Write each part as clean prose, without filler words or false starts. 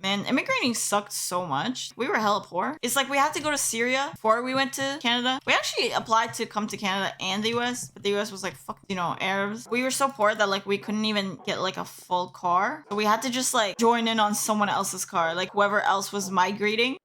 Man, immigrating sucked so much. We were hella poor. It's like we had to go to Syria before we went to Canada. We actually applied to come to Canada and the US, but the US was like, fuck, you know, Arabs. We were so poor that like we couldn't even get like a full car. So we had to just like join in on someone else's car, like whoever else was migrating.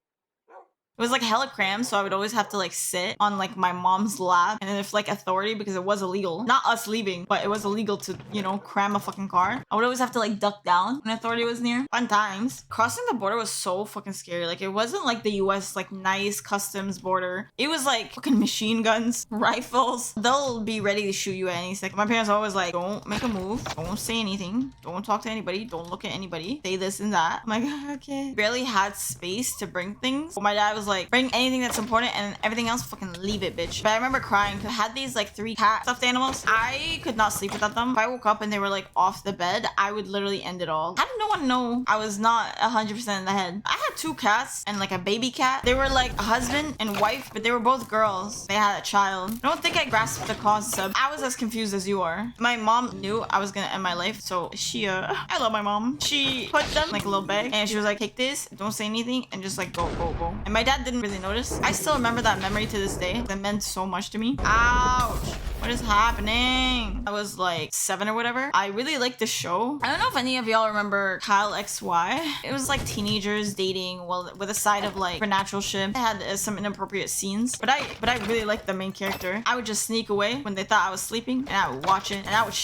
It was like hella crammed, so I would always have to like sit on like my mom's lap. And if like authority, because it was illegal, not us leaving, but it was illegal to, you know, cram a fucking car. I would always have to like duck down when authority was near. Fun times. Crossing the border was so fucking scary. Like it wasn't like the US like nice customs border. It was like fucking machine guns, rifles. They'll be ready to shoot you at any second. My parents always like, don't make a move, don't say anything, don't talk to anybody, don't look at anybody, say this and that. I'm like, okay. Barely had space to bring things. But my dad was like, bring anything that's important and everything else fucking leave it, bitch. But I remember crying because I had these like 3 cat stuffed animals. I could not sleep without them. If I woke up and they were like off the bed, I would literally end it all. How did no one know I was not 100% in the head? I had 2 cats and like a baby cat. They were like a husband and wife, but they were both girls. They had a child. I don't think I grasped the concept. I was as confused as you are. My mom knew I was gonna end my life, so she I love my mom. She put them like a little bag and she was like, take this, don't say anything, and just like go. And my dad didn't really notice. I still remember that memory to this day. That meant so much to me. Ouch. What is happening? I was like 7 or whatever. I really liked the show. I don't know if any of y'all remember Kyle XY. It was like teenagers dating, well, with a side of like supernatural shit. It had some inappropriate scenes, but I really liked the main character. I would just sneak away when they thought I was sleeping, and I would watch it, and I would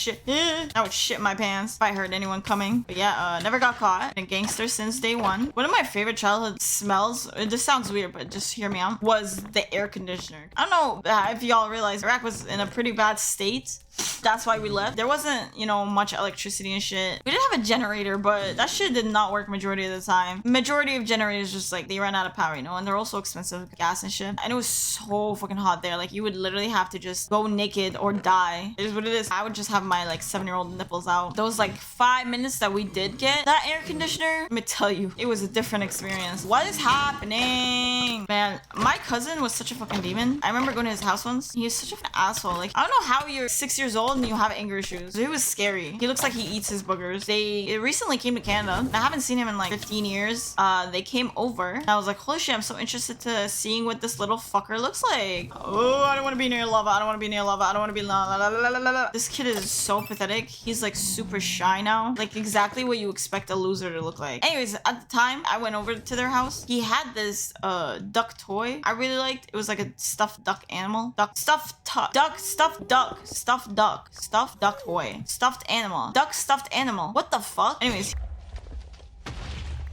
shit my pants if I heard anyone coming. But yeah, never got caught. Been a gangster since day one. One of my favorite childhood smells, this sounds weird, but just hear me out, was the air conditioner. I don't know if y'all realize Iraq was in a pretty bad state. That's why we left. There wasn't, you know, much electricity and shit. We did have a generator, but that shit did not work majority of the time. Majority of generators just like, they ran out of power, you know, and they're also expensive, gas and shit. And it was so fucking hot there. Like you would literally have to just go naked or die. It is what it is. I would just have my like 7-year-old nipples out. Those like 5 minutes that we did get that air conditioner, let me tell you, it was a different experience. What is happening? Man, my cousin was such a fucking demon. I remember going to his house once. He was such an asshole. Like, I don't know how you're 6 years old and you have anger issues. It was scary. He looks like he eats his boogers. They recently came to Canada. I haven't seen him in like 15 years. They came over. And I was like, holy shit, I'm so interested to seeing what this little fucker looks like. Oh, I don't want to be near lava. I don't want to be near lava. I don't want to be la la la la la la. This kid is so pathetic. He's like super shy now. Like exactly what you expect a loser to look like. Anyways, at the time I went over to their house, he had this duck toy I really liked. It was like a stuffed duck animal. Stuffed duck toy. Stuffed animal. Duck stuffed animal. What the fuck? Anyways.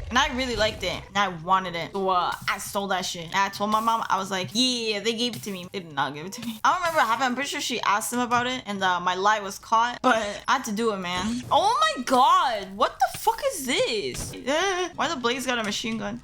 And I really liked it. And I wanted it. So I stole that shit. And I told my mom, I was like, yeah, they gave it to me. They did not give it to me. I don't remember what happened. I'm pretty sure she asked them about it. And my lie was caught. But I had to do it, man. Oh my god. What the fuck is this? Why the Blaze got a machine gun?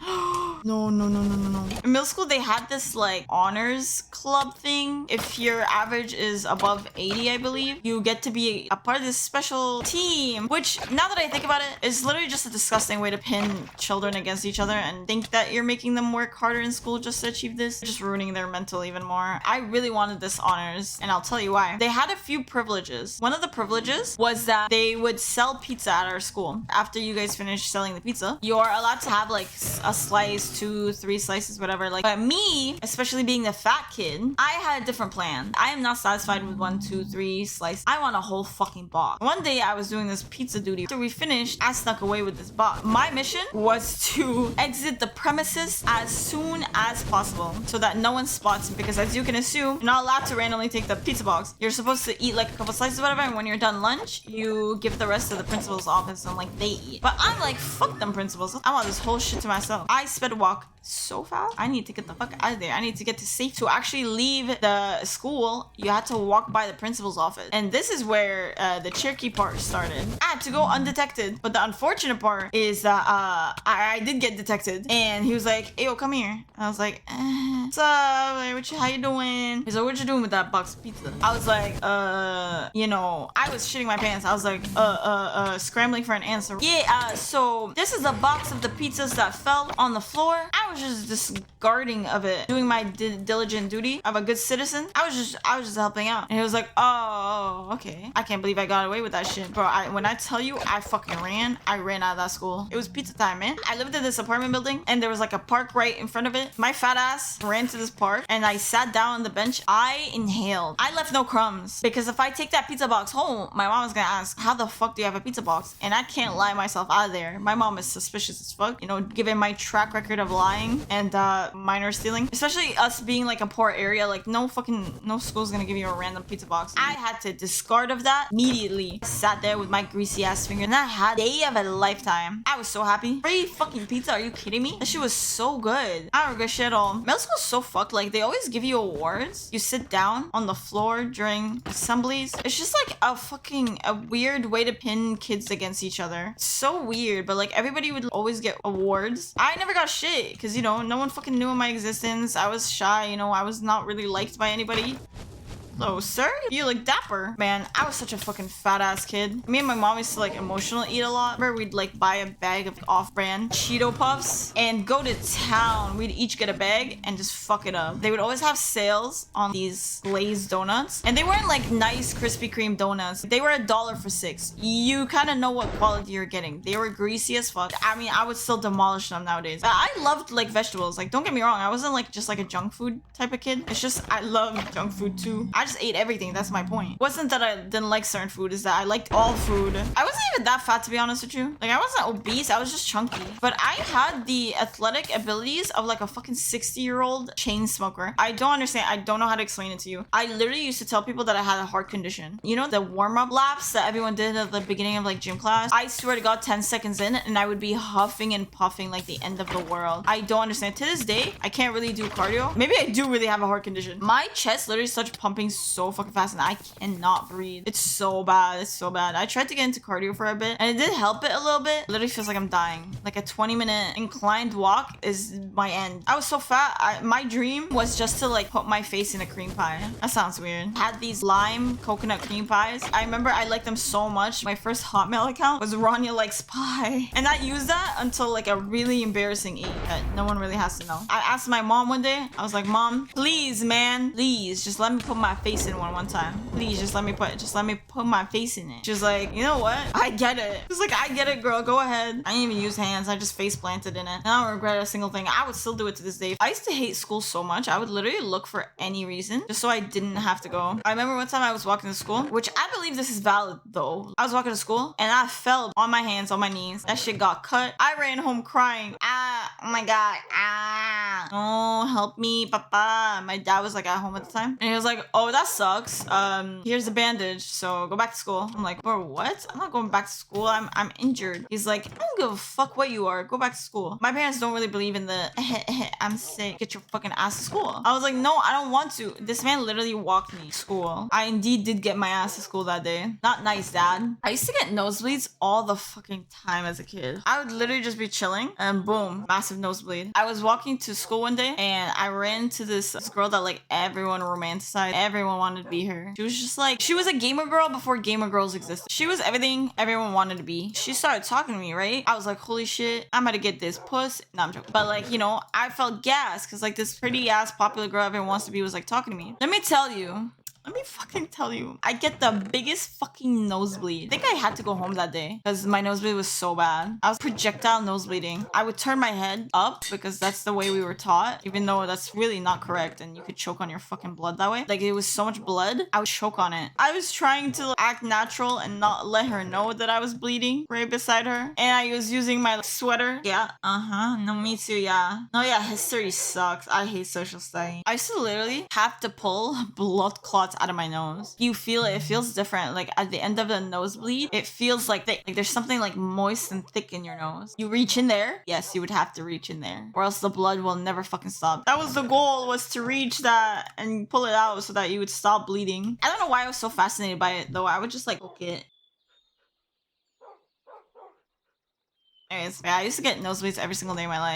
No. In middle school, they had this like honors club thing. If your average is above 80, I believe, you get to be a part of this special team. Which, now that I think about it, is literally just a disgusting way to pin children against each other and think that you're making them work harder in school just to achieve this. Just ruining their mental even more. I really wanted this honors, and I'll tell you why. They had a few privileges. One of the privileges was that they would sell pizza at our school. After you guys finish selling the pizza, you're allowed to have like a slice, 2, 3 slices, whatever. Like, but me, especially being the fat kid, I had a different plan. I am not satisfied with 1, 2, 3 slices. I want a whole fucking box. One day I was doing this pizza duty. After we finished, I snuck away with this box. My mission was to exit the premises as soon as possible so that no one spots me, because as you can assume, you're not allowed to randomly take the pizza box. You're supposed to eat like a couple slices or whatever, and when you're done lunch, you give the rest to the principal's office and like they eat. But I'm like, fuck them principals. I want this whole shit to myself. I sped walk so fast. I need to get the fuck out of there. I need to get to safe. To actually leave the school, you had to walk by the principal's office. And this is where the Cherokee part started. I had to go undetected. But the unfortunate part is that I did get detected. And he was like, hey, yo, come here. And I was like, what's up? Like, how you doing? He's like, what you doing with that box of pizza? I was like, you know, I was shitting my pants. I was like, scrambling for an answer. Yeah, so this is a box of the pizzas that fell on the floor. I was was just discarding of it, doing my diligent duty of a good citizen. I was just helping out. And he was like, oh, okay. I can't believe I got away with that shit. Bro, when I tell you I fucking ran, I ran out of that school. It was pizza time, man. I lived in this apartment building and there was like a park right in front of it. My fat ass ran to this park and I sat down on the bench. I inhaled. I left no crumbs because if I take that pizza box home, my mom was gonna ask, how the fuck do you have a pizza box? And I can't lie myself out of there. My mom is suspicious as fuck, you know, given my track record of lying and minor stealing, especially us being like a poor area. Like no school's gonna give you a random pizza box. I had to discard of that immediately. I sat there with my greasy ass finger and I had day of a lifetime. I was so happy. Free fucking pizza, are you kidding me? That shit was so good. I don't regret shit at all. Middle school's so fucked. Like they always give you awards. You sit down on the floor during assemblies. It's just like a weird way to pin kids against each other. It's so weird, but like everybody would always get awards. I never got shit because, you know, no one fucking knew of my existence. I was shy, you know, I was not really liked by anybody. Hello, sir? You look dapper. Man, I was such a fucking fat ass kid. Me and my mom used to like emotional eat a lot. Where we'd like buy a bag of off-brand Cheeto Puffs and go to town. We'd each get a bag and just fuck it up. They would always have sales on these glazed donuts. And they weren't like nice Krispy Kreme donuts. They were $1 for 6. You kind of know what quality you're getting. They were greasy as fuck. I mean, I would still demolish them nowadays. I loved like vegetables. Like, don't get me wrong. I wasn't like just like a junk food type of kid. It's just I love junk food too. I just ate everything. That's my point. It wasn't that I didn't like certain food, is that I liked all food. I wasn't even that fat, to be honest with you. Like I wasn't obese, I was just chunky. But I had the athletic abilities of like a fucking 60-year-old chain smoker. I don't understand. I don't know how to explain it to you. I literally used to tell people that I had a heart condition. You know the warm-up laps that everyone did at the beginning of like gym class? I swear to God, 10 seconds in and I would be huffing and puffing like the end of the world. I don't understand. To this day, I can't really do cardio. Maybe I do really have a heart condition. My chest literally starts pumping so fucking fast and I cannot breathe. It's so bad. It's so bad. I tried to get into cardio for a bit and it did help it a little bit. It literally feels like I'm dying. Like a 20-minute inclined walk is my end. I was so fat. My dream was just to like put my face in a cream pie. That sounds weird. Had these lime coconut cream pies. I remember I liked them so much. My first Hotmail account was Rania Likes Pie. And I used that until like a really embarrassing age that no one really has to know. I asked my mom one day. I was like, Mom, please, man, please just let me put my face in one time. Please just let me put my face in it. She was like, you know what? I get it. She's like, I get it, girl. Go ahead. I didn't even use hands. I just face planted in it. And I don't regret a single thing. I would still do it to this day. I used to hate school so much. I would literally look for any reason just so I didn't have to go. I remember one time I was walking to school, which I believe this is valid though. I was walking to school and I fell on my hands, on my knees. That shit got cut. I ran home crying. Oh my God. Oh, help me, papa. My dad was like at home at the time. And he was like, oh, that sucks. Here's a bandage, so go back to school. I'm like, bro, what? I'm not going back to school. I'm injured. He's like, I don't give a fuck what you are. Go back to school. My parents don't really believe in the I'm sick. Get your fucking ass to school. I was like, no, I don't want to. This man literally walked me to school. I indeed did get my ass to school that day. Not nice, dad. I used to get nosebleeds all the fucking time as a kid. I would literally just be chilling and boom, massive nosebleed. I was walking to school one day and I ran into this girl that like everyone romanticized. Everyone wanted to be her. She was just like, she was a gamer girl before gamer girls existed. She was everything everyone wanted to be. She started talking to me, right? I was like, holy shit, I'm gonna get this puss. No, I'm joking. But like, you know, I felt gassed because like this pretty ass popular girl everyone wants to be was like talking to me. Let me fucking tell you, I get the biggest fucking nosebleed. I think I had to go home that day because my nosebleed was so bad. I was projectile nosebleeding. I would turn my head up because that's the way we were taught, even though that's really not correct and you could choke on your fucking blood that way. Like it was so much blood, I would choke on it. I was trying to act natural and not let her know that I was bleeding right beside her. And I was using my sweater. Yeah, no, me too, yeah. No, yeah, history sucks. I hate social study. I used to literally have to pull blood clots out of my nose. You feel it. It feels different. Like at the end of the nosebleed, it feels like thick. Like there's something like moist and thick in your nose. You reach in there. Yes, you would have to reach in there or else the blood will never fucking stop. That was the goal, was to reach that and pull it out so that you would stop bleeding. I don't know why I was so fascinated by it though. I would just like poke it. Anyways, yeah, I used to get nosebleeds every single day of my life.